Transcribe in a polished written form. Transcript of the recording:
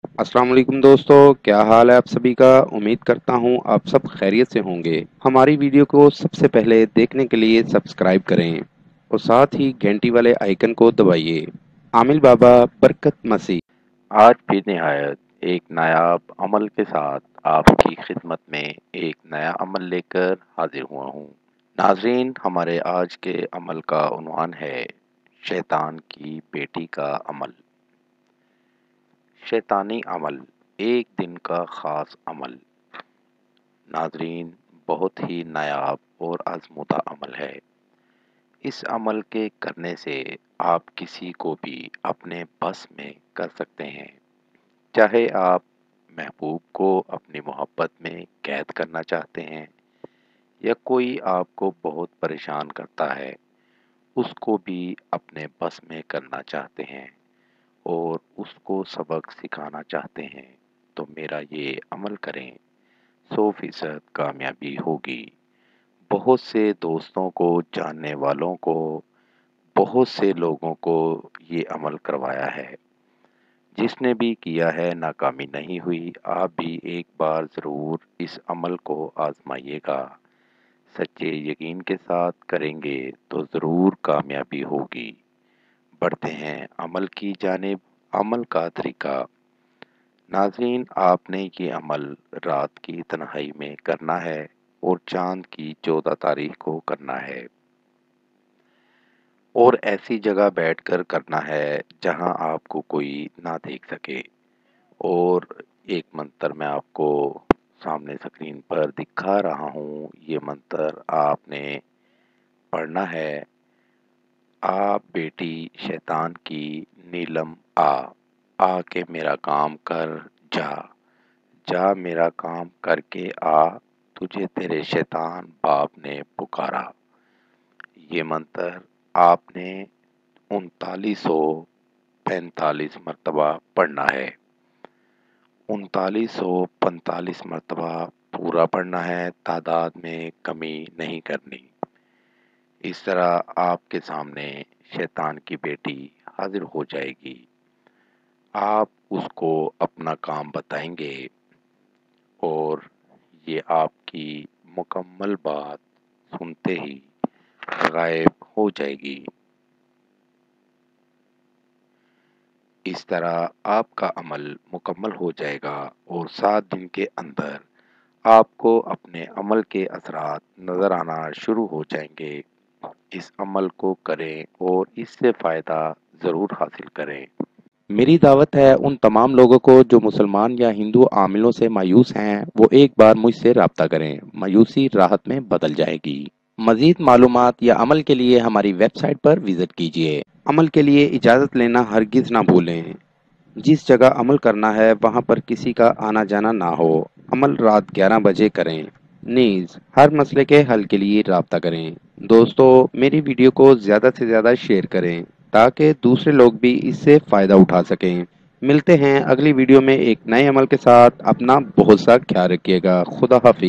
अस्सलाम वालेकुम दोस्तों, क्या हाल है आप सभी का। उम्मीद करता हूँ आप सब खैरियत से होंगे। हमारी वीडियो को सबसे पहले देखने के लिए सब्सक्राइब करें और साथ ही घंटी वाले आइकन को दबाइए। आमिल बाबा बरकत मसीह। आज भी निहायत एक नायाब अमल के साथ आपकी खिदमत में एक नया अमल लेकर हाजिर हुआ हूँ। नाज़रीन, हमारे आज के अमल का उन्वान है शैतान की बेटी का अमल। शैतानी अमल, एक दिन का ख़ास अमल। नाज़रीन, बहुत ही नायाब और आज़मूदा अमल है। इस अमल के करने से आप किसी को भी अपने बस में कर सकते हैं। चाहे आप महबूब को अपनी मोहब्बत में कैद करना चाहते हैं या कोई आपको बहुत परेशान करता है, उसको भी अपने बस में करना चाहते हैं और उसको सबक सिखाना चाहते हैं, तो मेरा ये अमल करें, 100% कामयाबी होगी। बहुत से दोस्तों को, जानने वालों को, बहुत से लोगों को ये अमल करवाया है। जिसने भी किया है नाकामी नहीं हुई। आप भी एक बार ज़रूर इस अमल को आजमाइएगा। सच्चे यकीन के साथ करेंगे तो ज़रूर कामयाबी होगी। बढ़ते हैं अमल की जानिब। अमल का तरीका। नाज़रीन, आपने ये अमल रात की तन्हाई में करना है और चाँद की 14 तारीख को करना है और ऐसी जगह बैठकर करना है जहां आपको कोई ना देख सके। और एक मंत्र मैं आपको सामने स्क्रीन पर दिखा रहा हूँ। ये मंत्र आपने पढ़ना है। आ बेटी शैतान की नीलम आ के मेरा काम कर जा, जा मेरा काम करके आ, तुझे तेरे शैतान बाप ने पुकारा। ये मंत्र आपने 3945 मरतबा पढ़ना है। 3945 मरतबा पूरा पढ़ना है, तादाद में कमी नहीं करनी। इस तरह आपके सामने शैतान की बेटी हाजिर हो जाएगी। आप उसको अपना काम बताएंगे और ये आपकी मुकम्मल बात सुनते ही गायब हो जाएगी। इस तरह आपका अमल मुकम्मल हो जाएगा और 7 दिन के अंदर आपको अपने अमल के असरात नज़र आना शुरू हो जाएंगे। इस अमल को करें और इससे फ़ायदा ज़रूर हासिल करें। मेरी दावत है उन तमाम लोगों को जो मुसलमान या हिंदू आमिलों से मायूस हैं, वो एक बार मुझसे रब्ता करें। मायूसी राहत में बदल जाएगी। मजीद मालूमात या अमल के लिए हमारी वेबसाइट पर विजिट कीजिए। अमल के लिए इजाज़त लेना हरगिज़ ना भूलें। जिस जगह अमल करना है वहां पर किसी का आना जाना ना हो। अमल रात 11 बजे करें। नीज हर मसले के हल के लिए राब्ता करें। दोस्तों, मेरी वीडियो को ज़्यादा से ज़्यादा शेयर करें ताकि दूसरे लोग भी इससे फ़ायदा उठा सकें। मिलते हैं अगली वीडियो में एक नए अमल के साथ। अपना बहुत सा ख्याल रखिएगा। खुदा हाफिज।